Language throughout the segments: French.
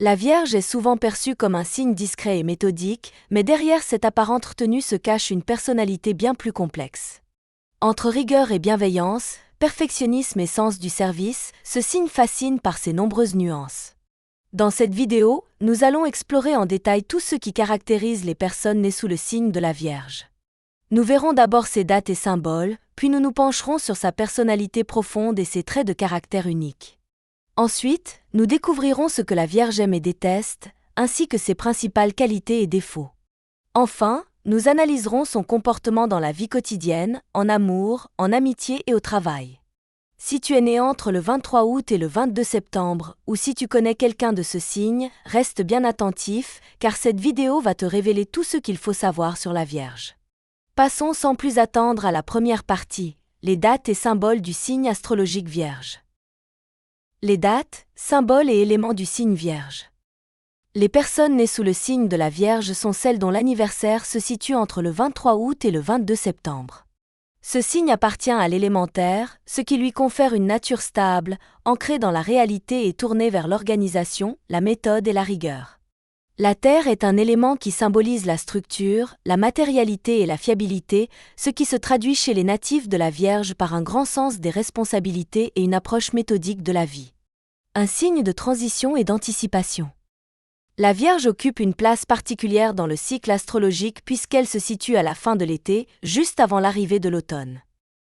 La Vierge est souvent perçue comme un signe discret et méthodique, mais derrière cette apparente tenue se cache une personnalité bien plus complexe. Entre rigueur et bienveillance, perfectionnisme et sens du service, ce signe fascine par ses nombreuses nuances. Dans cette vidéo, nous allons explorer en détail tout ce qui caractérise les personnes nées sous le signe de la Vierge. Nous verrons d'abord ses dates et symboles, puis nous nous pencherons sur sa personnalité profonde et ses traits de caractère uniques. Ensuite, nous découvrirons ce que la Vierge aime et déteste, ainsi que ses principales qualités et défauts. Enfin, nous analyserons son comportement dans la vie quotidienne, en amour, en amitié et au travail. Si tu es né entre le 23 août et le 22 septembre, ou si tu connais quelqu'un de ce signe, reste bien attentif, car cette vidéo va te révéler tout ce qu'il faut savoir sur la Vierge. Passons sans plus attendre à la première partie, les dates et symboles du signe astrologique Vierge. Les dates, symboles et éléments du signe Vierge. Les personnes nées sous le signe de la Vierge sont celles dont l'anniversaire se situe entre le 23 août et le 22 septembre. Ce signe appartient à l'élémentaire, ce qui lui confère une nature stable, ancrée dans la réalité et tournée vers l'organisation, la méthode et la rigueur. La Terre est un élément qui symbolise la structure, la matérialité et la fiabilité, ce qui se traduit chez les natifs de la Vierge par un grand sens des responsabilités et une approche méthodique de la vie. Un signe de transition et d'anticipation. La Vierge occupe une place particulière dans le cycle astrologique puisqu'elle se situe à la fin de l'été, juste avant l'arrivée de l'automne.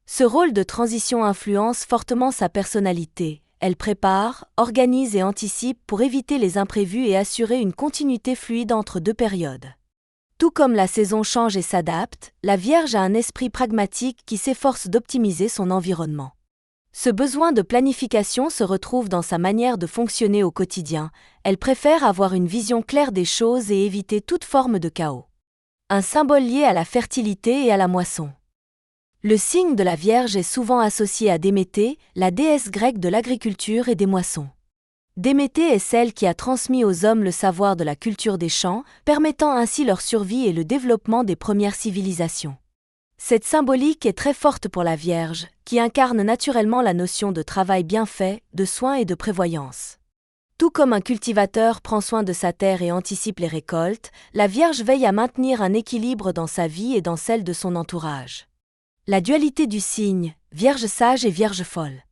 Ce rôle de transition influence fortement sa personnalité. Elle prépare, organise et anticipe pour éviter les imprévus et assurer une continuité fluide entre deux périodes. Tout comme la saison change et s'adapte, la Vierge a un esprit pragmatique qui s'efforce d'optimiser son environnement. Ce besoin de planification se retrouve dans sa manière de fonctionner au quotidien. Elle préfère avoir une vision claire des choses et éviter toute forme de chaos. Un symbole lié à la fertilité et à la moisson. Le signe de la Vierge est souvent associé à Déméter, la déesse grecque de l'agriculture et des moissons. Déméter est celle qui a transmis aux hommes le savoir de la culture des champs, permettant ainsi leur survie et le développement des premières civilisations. Cette symbolique est très forte pour la Vierge, qui incarne naturellement la notion de travail bien fait, de soin et de prévoyance. Tout comme un cultivateur prend soin de sa terre et anticipe les récoltes, la Vierge veille à maintenir un équilibre dans sa vie et dans celle de son entourage. La dualité du signe, Vierge sage et Vierge folle.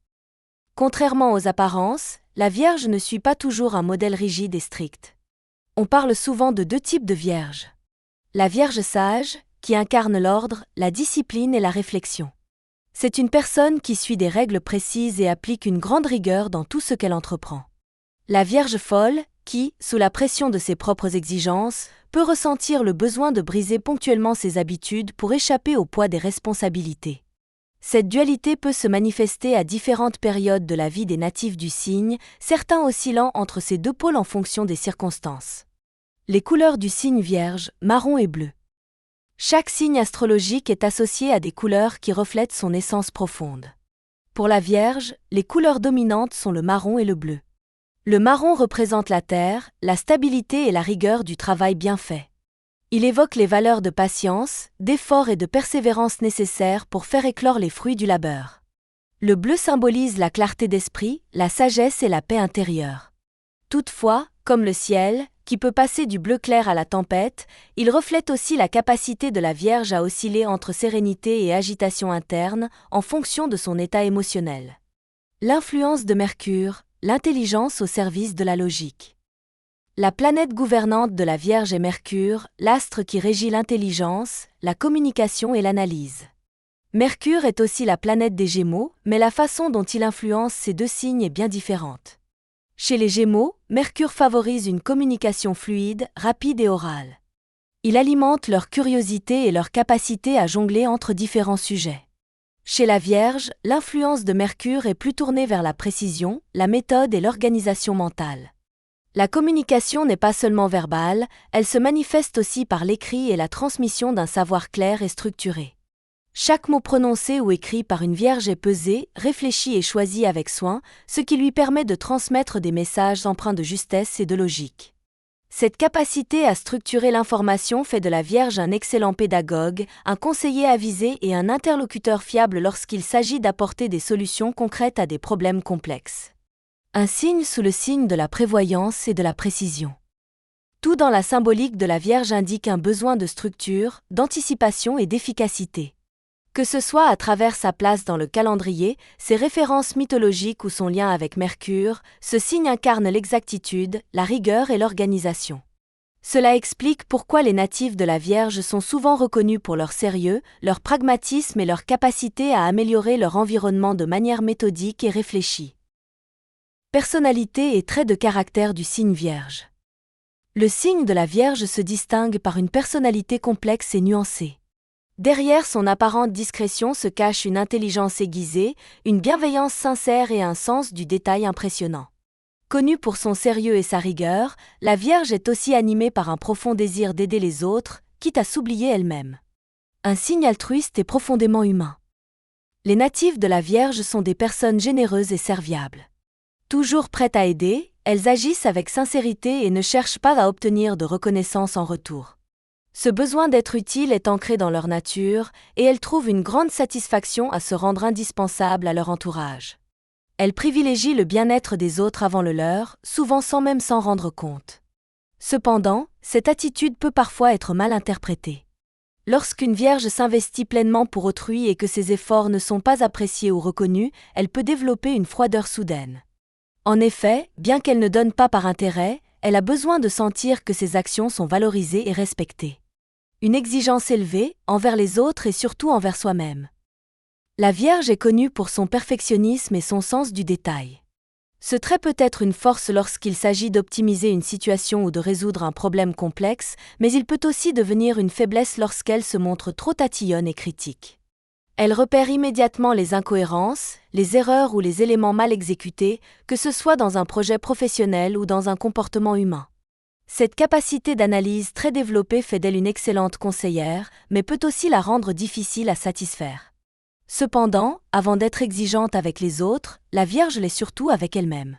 Contrairement aux apparences, la Vierge ne suit pas toujours un modèle rigide et strict. On parle souvent de deux types de Vierges. La Vierge sage, qui incarne l'ordre, la discipline et la réflexion. C'est une personne qui suit des règles précises et applique une grande rigueur dans tout ce qu'elle entreprend. La Vierge folle, qui, sous la pression de ses propres exigences, peut ressentir le besoin de briser ponctuellement ses habitudes pour échapper au poids des responsabilités. Cette dualité peut se manifester à différentes périodes de la vie des natifs du signe, certains oscillant entre ces deux pôles en fonction des circonstances. Les couleurs du signe Vierge, marron et bleu. Chaque signe astrologique est associé à des couleurs qui reflètent son essence profonde. Pour la Vierge, les couleurs dominantes sont le marron et le bleu. Le marron représente la terre, la stabilité et la rigueur du travail bien fait. Il évoque les valeurs de patience, d'effort et de persévérance nécessaires pour faire éclore les fruits du labeur. Le bleu symbolise la clarté d'esprit, la sagesse et la paix intérieure. Toutefois, comme le ciel, qui peut passer du bleu clair à la tempête, il reflète aussi la capacité de la Vierge à osciller entre sérénité et agitation interne en fonction de son état émotionnel. L'influence de Mercure, l'intelligence au service de la logique. La planète gouvernante de la Vierge est Mercure, l'astre qui régit l'intelligence, la communication et l'analyse. Mercure est aussi la planète des Gémeaux, mais la façon dont il influence ces deux signes est bien différente. Chez les Gémeaux, Mercure favorise une communication fluide, rapide et orale. Il alimente leur curiosité et leur capacité à jongler entre différents sujets. Chez la Vierge, l'influence de Mercure est plus tournée vers la précision, la méthode et l'organisation mentale. La communication n'est pas seulement verbale, elle se manifeste aussi par l'écrit et la transmission d'un savoir clair et structuré. Chaque mot prononcé ou écrit par une Vierge est pesé, réfléchi et choisi avec soin, ce qui lui permet de transmettre des messages empreints de justesse et de logique. Cette capacité à structurer l'information fait de la Vierge un excellent pédagogue, un conseiller avisé et un interlocuteur fiable lorsqu'il s'agit d'apporter des solutions concrètes à des problèmes complexes. Un signe sous le signe de la prévoyance et de la précision. Tout dans la symbolique de la Vierge indique un besoin de structure, d'anticipation et d'efficacité. Que ce soit à travers sa place dans le calendrier, ses références mythologiques ou son lien avec Mercure, ce signe incarne l'exactitude, la rigueur et l'organisation. Cela explique pourquoi les natifs de la Vierge sont souvent reconnus pour leur sérieux, leur pragmatisme et leur capacité à améliorer leur environnement de manière méthodique et réfléchie. Personnalité et traits de caractère du signe Vierge. Le signe de la Vierge se distingue par une personnalité complexe et nuancée. Derrière son apparente discrétion se cache une intelligence aiguisée, une bienveillance sincère et un sens du détail impressionnant. Connue pour son sérieux et sa rigueur, la Vierge est aussi animée par un profond désir d'aider les autres, quitte à s'oublier elle-même. Un signe altruiste et profondément humain. Les natifs de la Vierge sont des personnes généreuses et serviables. Toujours prêtes à aider, elles agissent avec sincérité et ne cherchent pas à obtenir de reconnaissance en retour. Ce besoin d'être utile est ancré dans leur nature, et elles trouvent une grande satisfaction à se rendre indispensables à leur entourage. Elles privilégient le bien-être des autres avant le leur, souvent sans même s'en rendre compte. Cependant, cette attitude peut parfois être mal interprétée. Lorsqu'une vierge s'investit pleinement pour autrui et que ses efforts ne sont pas appréciés ou reconnus, elle peut développer une froideur soudaine. En effet, bien qu'elle ne donne pas par intérêt, elle a besoin de sentir que ses actions sont valorisées et respectées. Une exigence élevée, envers les autres et surtout envers soi-même. La Vierge est connue pour son perfectionnisme et son sens du détail. Ce trait peut être une force lorsqu'il s'agit d'optimiser une situation ou de résoudre un problème complexe, mais il peut aussi devenir une faiblesse lorsqu'elle se montre trop tatillonne et critique. Elle repère immédiatement les incohérences, les erreurs ou les éléments mal exécutés, que ce soit dans un projet professionnel ou dans un comportement humain. Cette capacité d'analyse très développée fait d'elle une excellente conseillère, mais peut aussi la rendre difficile à satisfaire. Cependant, avant d'être exigeante avec les autres, la Vierge l'est surtout avec elle-même.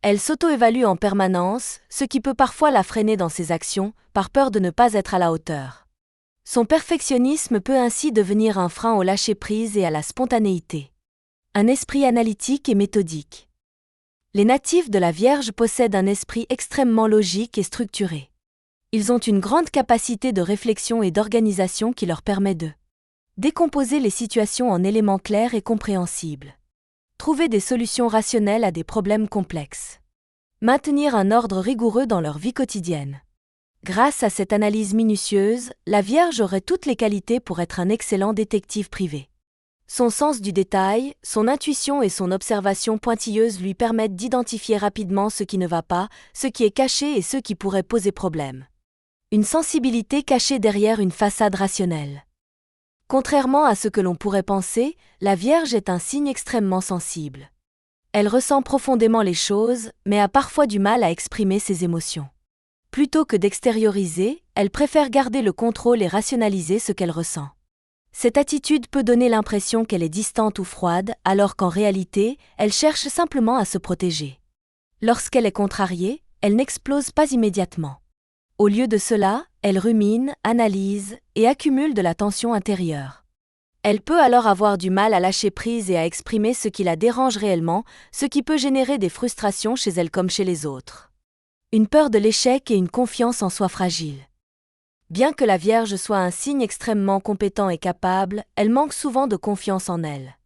Elle s'auto-évalue en permanence, ce qui peut parfois la freiner dans ses actions, par peur de ne pas être à la hauteur. Son perfectionnisme peut ainsi devenir un frein au lâcher-prise et à la spontanéité. Un esprit analytique et méthodique. Les natifs de la Vierge possèdent un esprit extrêmement logique et structuré. Ils ont une grande capacité de réflexion et d'organisation qui leur permet de décomposer les situations en éléments clairs et compréhensibles. Trouver des solutions rationnelles à des problèmes complexes. Maintenir un ordre rigoureux dans leur vie quotidienne. Grâce à cette analyse minutieuse, la Vierge aurait toutes les qualités pour être un excellent détective privé. Son sens du détail, son intuition et son observation pointilleuse lui permettent d'identifier rapidement ce qui ne va pas, ce qui est caché et ce qui pourrait poser problème. Une sensibilité cachée derrière une façade rationnelle. Contrairement à ce que l'on pourrait penser, la Vierge est un signe extrêmement sensible. Elle ressent profondément les choses, mais a parfois du mal à exprimer ses émotions. Plutôt que d'extérioriser, elle préfère garder le contrôle et rationaliser ce qu'elle ressent. Cette attitude peut donner l'impression qu'elle est distante ou froide, alors qu'en réalité, elle cherche simplement à se protéger. Lorsqu'elle est contrariée, elle n'explose pas immédiatement. Au lieu de cela, elle rumine, analyse et accumule de la tension intérieure. Elle peut alors avoir du mal à lâcher prise et à exprimer ce qui la dérange réellement, ce qui peut générer des frustrations chez elle comme chez les autres. Une peur de l'échec et une confiance en soi fragile. Bien que la Vierge soit un signe extrêmement compétent et capable, elle manque souvent de confiance en elle.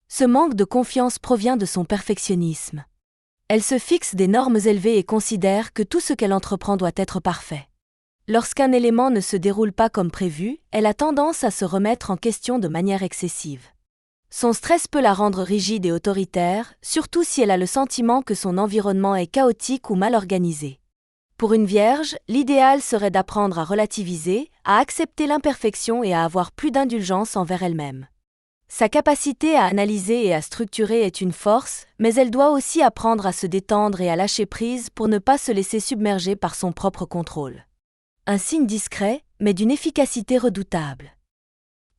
Ce manque de confiance provient de son perfectionnisme. Elle se fixe des normes élevées et considère que tout ce qu'elle entreprend doit être parfait. Lorsqu'un élément ne se déroule pas comme prévu, elle a tendance à se remettre en question de manière excessive. Son stress peut la rendre rigide et autoritaire, surtout si elle a le sentiment que son environnement est chaotique ou mal organisé. Pour une vierge, l'idéal serait d'apprendre à relativiser, à accepter l'imperfection et à avoir plus d'indulgence envers elle-même. Sa capacité à analyser et à structurer est une force, mais elle doit aussi apprendre à se détendre et à lâcher prise pour ne pas se laisser submerger par son propre contrôle. Un signe discret, mais d'une efficacité redoutable.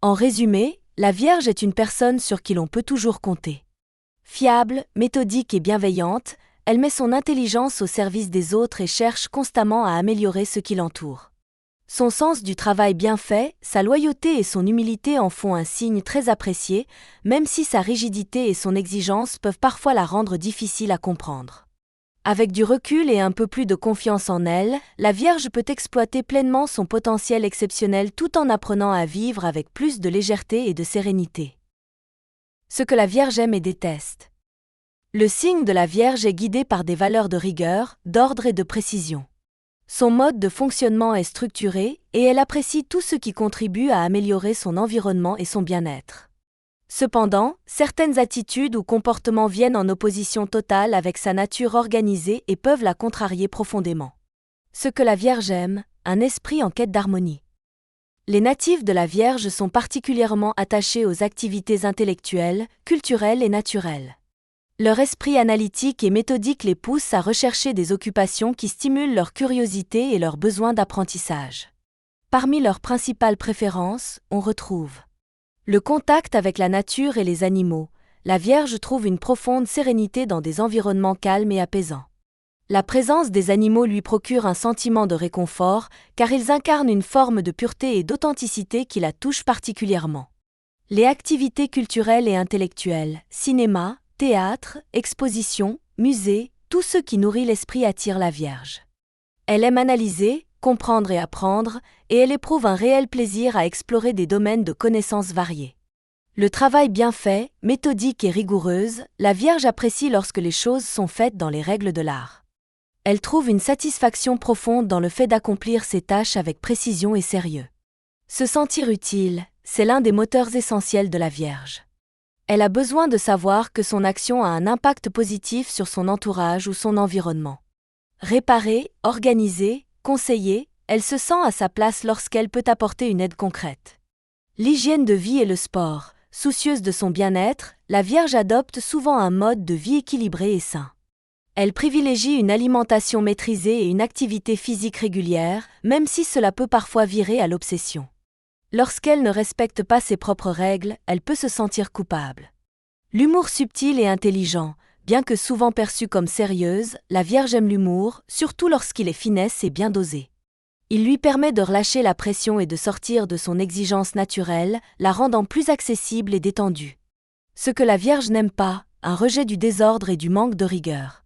En résumé, la Vierge est une personne sur qui l'on peut toujours compter. Fiable, méthodique et bienveillante, elle met son intelligence au service des autres et cherche constamment à améliorer ce qui l'entoure. Son sens du travail bien fait, sa loyauté et son humilité en font un signe très apprécié, même si sa rigidité et son exigence peuvent parfois la rendre difficile à comprendre. Avec du recul et un peu plus de confiance en elle, la Vierge peut exploiter pleinement son potentiel exceptionnel tout en apprenant à vivre avec plus de légèreté et de sérénité. Ce que la Vierge aime et déteste. Le signe de la Vierge est guidé par des valeurs de rigueur, d'ordre et de précision. Son mode de fonctionnement est structuré et elle apprécie tout ce qui contribue à améliorer son environnement et son bien-être. Cependant, certaines attitudes ou comportements viennent en opposition totale avec sa nature organisée et peuvent la contrarier profondément. Ce que la Vierge aime, un esprit en quête d'harmonie. Les natifs de la Vierge sont particulièrement attachés aux activités intellectuelles, culturelles et naturelles. Leur esprit analytique et méthodique les pousse à rechercher des occupations qui stimulent leur curiosité et leur besoin d'apprentissage. Parmi leurs principales préférences, on retrouve le contact avec la nature et les animaux. La Vierge trouve une profonde sérénité dans des environnements calmes et apaisants. La présence des animaux lui procure un sentiment de réconfort, car ils incarnent une forme de pureté et d'authenticité qui la touche particulièrement. Les activités culturelles et intellectuelles, cinéma, théâtre, expositions, musées, tout ce qui nourrit l'esprit attire la Vierge. Elle aime analyser, comprendre et apprendre, et elle éprouve un réel plaisir à explorer des domaines de connaissances variés. Le travail bien fait, méthodique et rigoureuse, la Vierge apprécie lorsque les choses sont faites dans les règles de l'art. Elle trouve une satisfaction profonde dans le fait d'accomplir ses tâches avec précision et sérieux. Se sentir utile, c'est l'un des moteurs essentiels de la Vierge. Elle a besoin de savoir que son action a un impact positif sur son entourage ou son environnement. Réparer, organiser, conseiller, elle se sent à sa place lorsqu'elle peut apporter une aide concrète. L'hygiène de vie et le sport, soucieuse de son bien-être, la Vierge adopte souvent un mode de vie équilibré et sain. Elle privilégie une alimentation maîtrisée et une activité physique régulière, même si cela peut parfois virer à l'obsession. Lorsqu'elle ne respecte pas ses propres règles, elle peut se sentir coupable. L'humour subtil et intelligent, bien que souvent perçu comme sérieuse, la Vierge aime l'humour, surtout lorsqu'il est finesse et bien dosé. Il lui permet de relâcher la pression et de sortir de son exigence naturelle, la rendant plus accessible et détendue. Ce que la Vierge n'aime pas, un rejet du désordre et du manque de rigueur.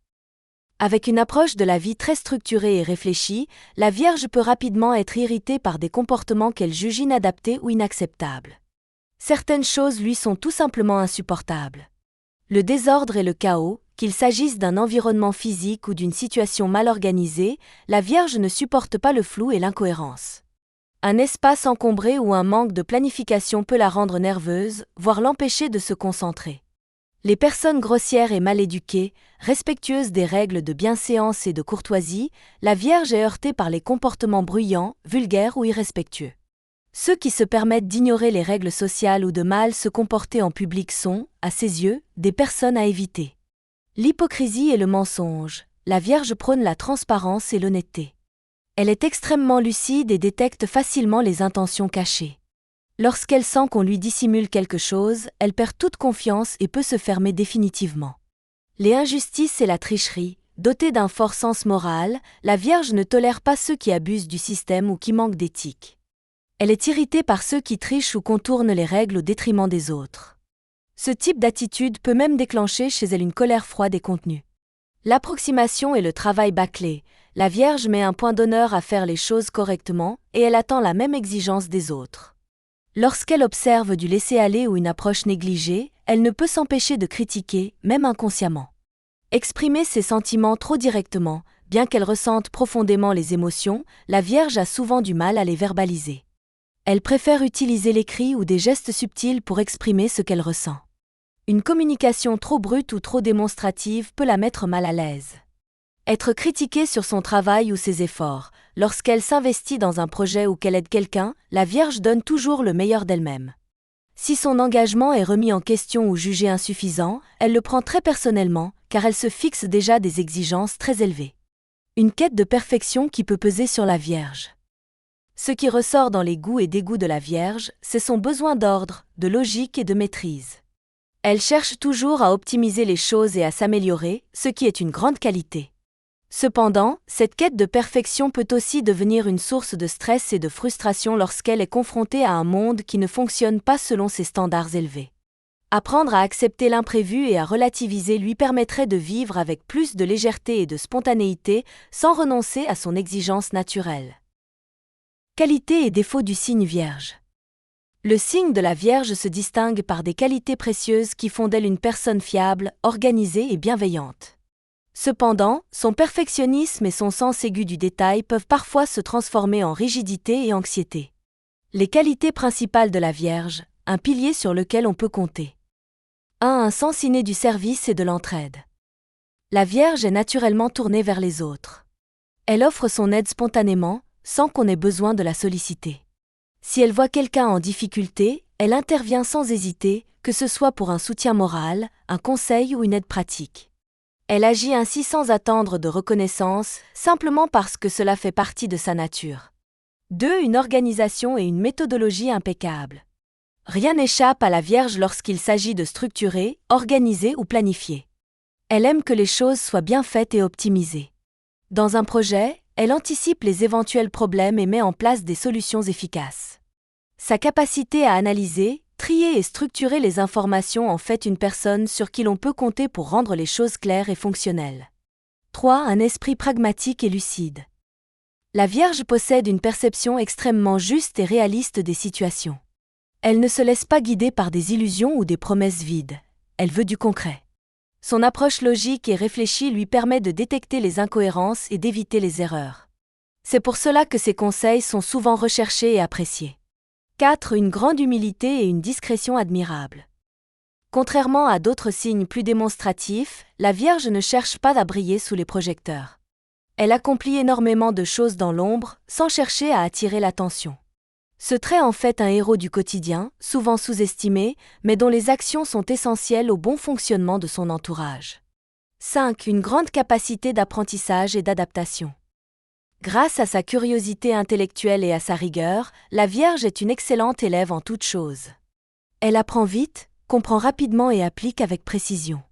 Avec une approche de la vie très structurée et réfléchie, la Vierge peut rapidement être irritée par des comportements qu'elle juge inadaptés ou inacceptables. Certaines choses lui sont tout simplement insupportables. Le désordre et le chaos, qu'il s'agisse d'un environnement physique ou d'une situation mal organisée, la Vierge ne supporte pas le flou et l'incohérence. Un espace encombré ou un manque de planification peut la rendre nerveuse, voire l'empêcher de se concentrer. Les personnes grossières et mal éduquées, respectueuses des règles de bienséance et de courtoisie, la Vierge est heurtée par les comportements bruyants, vulgaires ou irrespectueux. Ceux qui se permettent d'ignorer les règles sociales ou de mal se comporter en public sont, à ses yeux, des personnes à éviter. L'hypocrisie et le mensonge, la Vierge prône la transparence et l'honnêteté. Elle est extrêmement lucide et détecte facilement les intentions cachées. Lorsqu'elle sent qu'on lui dissimule quelque chose, elle perd toute confiance et peut se fermer définitivement. Les injustices et la tricherie, dotée d'un fort sens moral, la Vierge ne tolère pas ceux qui abusent du système ou qui manquent d'éthique. Elle est irritée par ceux qui trichent ou contournent les règles au détriment des autres. Ce type d'attitude peut même déclencher chez elle une colère froide et contenue. L'approximation et le travail bâclé, la Vierge met un point d'honneur à faire les choses correctement et elle attend la même exigence des autres. Lorsqu'elle observe du laisser-aller ou une approche négligée, elle ne peut s'empêcher de critiquer, même inconsciemment. Exprimer ses sentiments trop directement, bien qu'elle ressente profondément les émotions, la Vierge a souvent du mal à les verbaliser. Elle préfère utiliser l'écrit ou des gestes subtils pour exprimer ce qu'elle ressent. Une communication trop brute ou trop démonstrative peut la mettre mal à l'aise. Être critiquée sur son travail ou ses efforts. Lorsqu'elle s'investit dans un projet ou qu'elle aide quelqu'un, la Vierge donne toujours le meilleur d'elle-même. Si son engagement est remis en question ou jugé insuffisant, elle le prend très personnellement, car elle se fixe déjà des exigences très élevées. Une quête de perfection qui peut peser sur la Vierge. Ce qui ressort dans les goûts et dégoûts de la Vierge, c'est son besoin d'ordre, de logique et de maîtrise. Elle cherche toujours à optimiser les choses et à s'améliorer, ce qui est une grande qualité. Cependant, cette quête de perfection peut aussi devenir une source de stress et de frustration lorsqu'elle est confrontée à un monde qui ne fonctionne pas selon ses standards élevés. Apprendre à accepter l'imprévu et à relativiser lui permettrait de vivre avec plus de légèreté et de spontanéité sans renoncer à son exigence naturelle. Qualités et défauts du signe Vierge. Le signe de la Vierge se distingue par des qualités précieuses qui font d'elle une personne fiable, organisée et bienveillante. Cependant, son perfectionnisme et son sens aigu du détail peuvent parfois se transformer en rigidité et anxiété. Les qualités principales de la Vierge, un pilier sur lequel on peut compter. 1. Un sens inné du service et de l'entraide. La Vierge est naturellement tournée vers les autres. Elle offre son aide spontanément, sans qu'on ait besoin de la solliciter. Si elle voit quelqu'un en difficulté, elle intervient sans hésiter, que ce soit pour un soutien moral, un conseil ou une aide pratique. Elle agit ainsi sans attendre de reconnaissance, simplement parce que cela fait partie de sa nature. 2. Une organisation et une méthodologie impeccables. Rien n'échappe à la Vierge lorsqu'il s'agit de structurer, organiser ou planifier. Elle aime que les choses soient bien faites et optimisées. Dans un projet, elle anticipe les éventuels problèmes et met en place des solutions efficaces. Sa capacité à analyser, trier et structurer les informations en fait une personne sur qui l'on peut compter pour rendre les choses claires et fonctionnelles. 3. Un esprit pragmatique et lucide. La Vierge possède une perception extrêmement juste et réaliste des situations. Elle ne se laisse pas guider par des illusions ou des promesses vides. Elle veut du concret. Son approche logique et réfléchie lui permet de détecter les incohérences et d'éviter les erreurs. C'est pour cela que ses conseils sont souvent recherchés et appréciés. 4. Une grande humilité et une discrétion admirable. Contrairement à d'autres signes plus démonstratifs, la Vierge ne cherche pas à briller sous les projecteurs. Elle accomplit énormément de choses dans l'ombre, sans chercher à attirer l'attention. Ce trait en fait un héros du quotidien, souvent sous-estimé, mais dont les actions sont essentielles au bon fonctionnement de son entourage. 5. Une grande capacité d'apprentissage et d'adaptation. Grâce à sa curiosité intellectuelle et à sa rigueur, la Vierge est une excellente élève en toutes choses. Elle apprend vite, comprend rapidement et applique avec précision.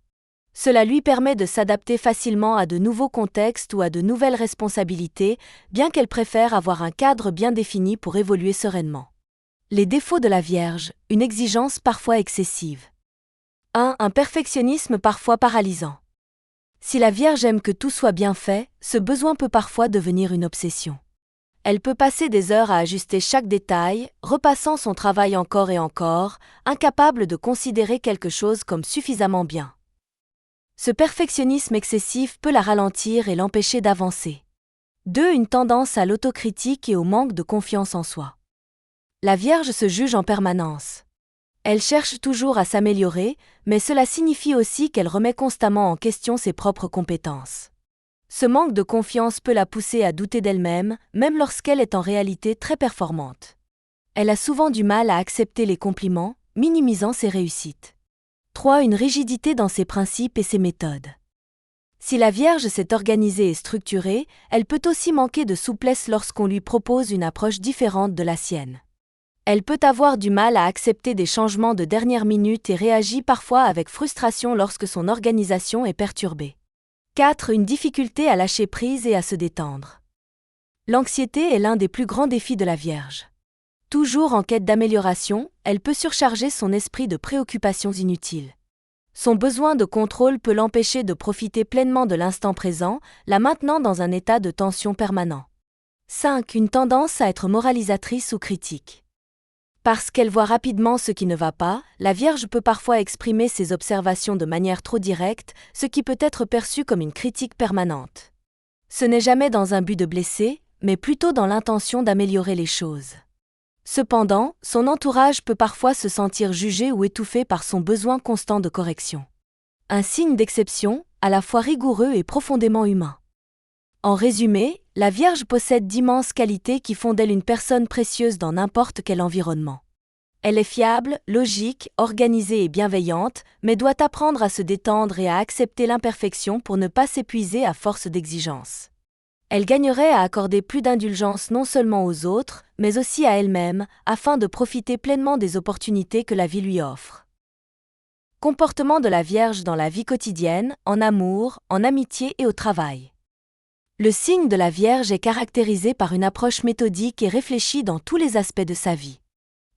Cela lui permet de s'adapter facilement à de nouveaux contextes ou à de nouvelles responsabilités, bien qu'elle préfère avoir un cadre bien défini pour évoluer sereinement. Les défauts de la Vierge, une exigence parfois excessive. 1. Un perfectionnisme parfois paralysant. Si la Vierge aime que tout soit bien fait, ce besoin peut parfois devenir une obsession. Elle peut passer des heures à ajuster chaque détail, repassant son travail encore et encore, incapable de considérer quelque chose comme suffisamment bien. Ce perfectionnisme excessif peut la ralentir et l'empêcher d'avancer. 2. Une tendance à l'autocritique et au manque de confiance en soi. La Vierge se juge en permanence. Elle cherche toujours à s'améliorer, mais cela signifie aussi qu'elle remet constamment en question ses propres compétences. Ce manque de confiance peut la pousser à douter d'elle-même, même lorsqu'elle est en réalité très performante. Elle a souvent du mal à accepter les compliments, minimisant ses réussites. 3. Une rigidité dans ses principes et ses méthodes. Si la Vierge s'est organisée et structurée, elle peut aussi manquer de souplesse lorsqu'on lui propose une approche différente de la sienne. Elle peut avoir du mal à accepter des changements de dernière minute et réagit parfois avec frustration lorsque son organisation est perturbée. 4. Une difficulté à lâcher prise et à se détendre. L'anxiété est l'un des plus grands défis de la Vierge. Toujours en quête d'amélioration, elle peut surcharger son esprit de préoccupations inutiles. Son besoin de contrôle peut l'empêcher de profiter pleinement de l'instant présent, la maintenant dans un état de tension permanent. 5. Une tendance à être moralisatrice ou critique. Parce qu'elle voit rapidement ce qui ne va pas, la Vierge peut parfois exprimer ses observations de manière trop directe, ce qui peut être perçu comme une critique permanente. Ce n'est jamais dans un but de blesser, mais plutôt dans l'intention d'améliorer les choses. Cependant, son entourage peut parfois se sentir jugé ou étouffé par son besoin constant de correction. Un signe d'exception, à la fois rigoureux et profondément humain. En résumé, la Vierge possède d'immenses qualités qui font d'elle une personne précieuse dans n'importe quel environnement. Elle est fiable, logique, organisée et bienveillante, mais doit apprendre à se détendre et à accepter l'imperfection pour ne pas s'épuiser à force d'exigences. Elle gagnerait à accorder plus d'indulgence non seulement aux autres, mais aussi à elle-même, afin de profiter pleinement des opportunités que la vie lui offre. Comportement de la Vierge dans la vie quotidienne, en amour, en amitié et au travail. Le signe de la Vierge est caractérisé par une approche méthodique et réfléchie dans tous les aspects de sa vie.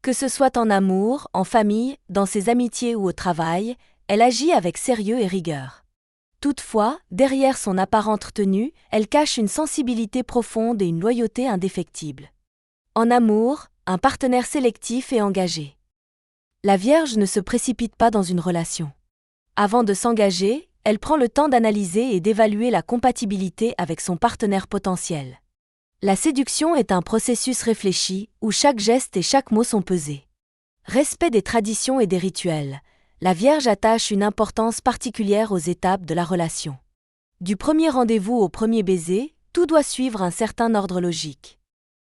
Que ce soit en amour, en famille, dans ses amitiés ou au travail, elle agit avec sérieux et rigueur. Toutefois, derrière son apparente tenue, elle cache une sensibilité profonde et une loyauté indéfectible. En amour, un partenaire sélectif et engagé. La Vierge ne se précipite pas dans une relation. Avant de s'engager, elle prend le temps d'analyser et d'évaluer la compatibilité avec son partenaire potentiel. La séduction est un processus réfléchi, où chaque geste et chaque mot sont pesés. Respect des traditions et des rituels. La Vierge attache une importance particulière aux étapes de la relation. Du premier rendez-vous au premier baiser, tout doit suivre un certain ordre logique.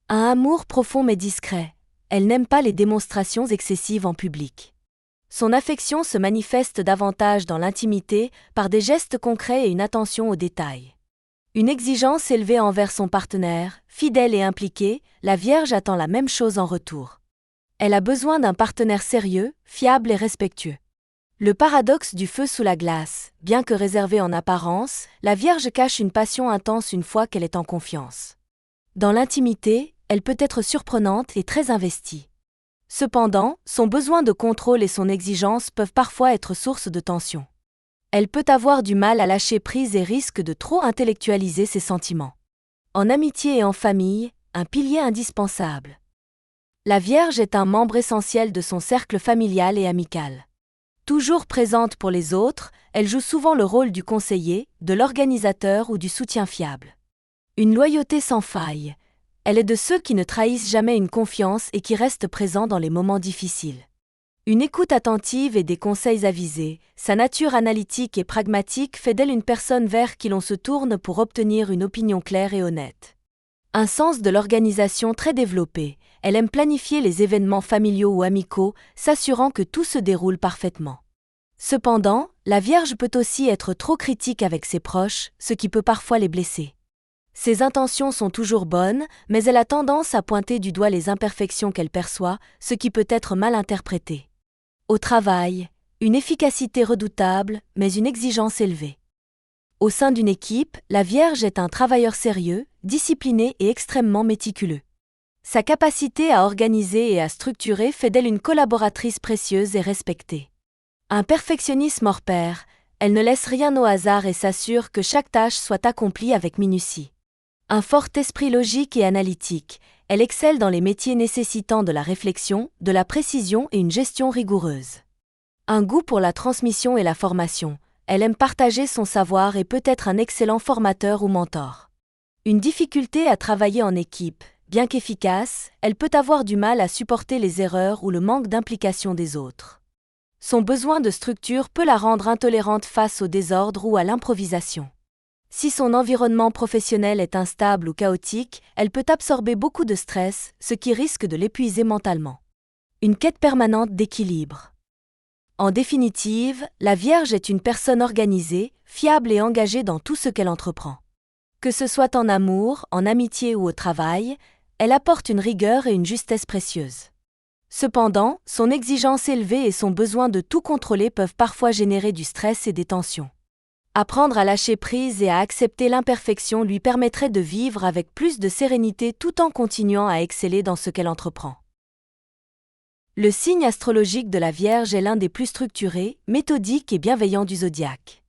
Un amour profond mais discret. Elle n'aime pas les démonstrations excessives en public. Son affection se manifeste davantage dans l'intimité, par des gestes concrets et une attention aux détails. Une exigence élevée envers son partenaire, fidèle et impliqué, la Vierge attend la même chose en retour. Elle a besoin d'un partenaire sérieux, fiable et respectueux. Le paradoxe du feu sous la glace, bien que réservée en apparence, la Vierge cache une passion intense une fois qu'elle est en confiance. Dans l'intimité, elle peut être surprenante et très investie. Cependant, son besoin de contrôle et son exigence peuvent parfois être source de tension. Elle peut avoir du mal à lâcher prise et risque de trop intellectualiser ses sentiments. En amitié et en famille, un pilier indispensable. La Vierge est un membre essentiel de son cercle familial et amical. Toujours présente pour les autres, elle joue souvent le rôle du conseiller, de l'organisateur ou du soutien fiable. Une loyauté sans faille. Elle est de ceux qui ne trahissent jamais une confiance et qui restent présents dans les moments difficiles. Une écoute attentive et des conseils avisés, sa nature analytique et pragmatique fait d'elle une personne vers qui l'on se tourne pour obtenir une opinion claire et honnête. Un sens de l'organisation très développé, elle aime planifier les événements familiaux ou amicaux, s'assurant que tout se déroule parfaitement. Cependant, la Vierge peut aussi être trop critique avec ses proches, ce qui peut parfois les blesser. Ses intentions sont toujours bonnes, mais elle a tendance à pointer du doigt les imperfections qu'elle perçoit, ce qui peut être mal interprété. Au travail, une efficacité redoutable, mais une exigence élevée. Au sein d'une équipe, la Vierge est un travailleur sérieux, discipliné et extrêmement méticuleux. Sa capacité à organiser et à structurer fait d'elle une collaboratrice précieuse et respectée. Un perfectionnisme hors pair, elle ne laisse rien au hasard et s'assure que chaque tâche soit accomplie avec minutie. Un fort esprit logique et analytique, elle excelle dans les métiers nécessitant de la réflexion, de la précision et une gestion rigoureuse. Un goût pour la transmission et la formation, elle aime partager son savoir et peut être un excellent formateur ou mentor. Une difficulté à travailler en équipe, bien qu'efficace, elle peut avoir du mal à supporter les erreurs ou le manque d'implication des autres. Son besoin de structure peut la rendre intolérante face au désordre ou à l'improvisation. Si son environnement professionnel est instable ou chaotique, elle peut absorber beaucoup de stress, ce qui risque de l'épuiser mentalement. Une quête permanente d'équilibre. En définitive, la Vierge est une personne organisée, fiable et engagée dans tout ce qu'elle entreprend. Que ce soit en amour, en amitié ou au travail, elle apporte une rigueur et une justesse précieuses. Cependant, son exigence élevée et son besoin de tout contrôler peuvent parfois générer du stress et des tensions. Apprendre à lâcher prise et à accepter l'imperfection lui permettrait de vivre avec plus de sérénité tout en continuant à exceller dans ce qu'elle entreprend. Le signe astrologique de la Vierge est l'un des plus structurés, méthodiques et bienveillants du zodiaque.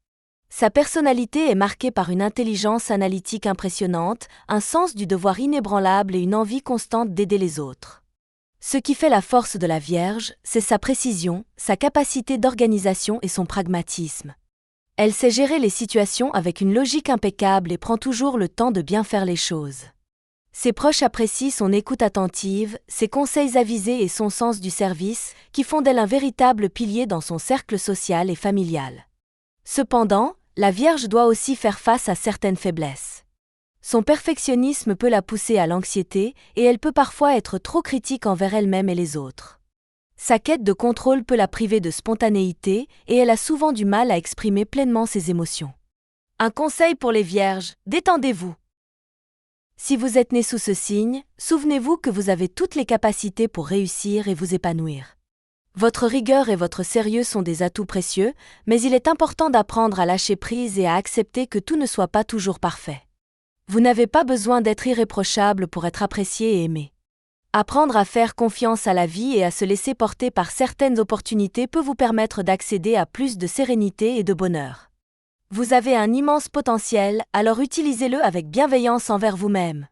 Sa personnalité est marquée par une intelligence analytique impressionnante, un sens du devoir inébranlable et une envie constante d'aider les autres. Ce qui fait la force de la Vierge, c'est sa précision, sa capacité d'organisation et son pragmatisme. Elle sait gérer les situations avec une logique impeccable et prend toujours le temps de bien faire les choses. Ses proches apprécient son écoute attentive, ses conseils avisés et son sens du service, qui font d'elle un véritable pilier dans son cercle social et familial. Cependant, la Vierge doit aussi faire face à certaines faiblesses. Son perfectionnisme peut la pousser à l'anxiété et elle peut parfois être trop critique envers elle-même et les autres. Sa quête de contrôle peut la priver de spontanéité et elle a souvent du mal à exprimer pleinement ses émotions. Un conseil pour les Vierges, détendez-vous. Si vous êtes né sous ce signe, souvenez-vous que vous avez toutes les capacités pour réussir et vous épanouir. Votre rigueur et votre sérieux sont des atouts précieux, mais il est important d'apprendre à lâcher prise et à accepter que tout ne soit pas toujours parfait. Vous n'avez pas besoin d'être irréprochable pour être apprécié et aimé. Apprendre à faire confiance à la vie et à se laisser porter par certaines opportunités peut vous permettre d'accéder à plus de sérénité et de bonheur. Vous avez un immense potentiel, alors utilisez-le avec bienveillance envers vous-même.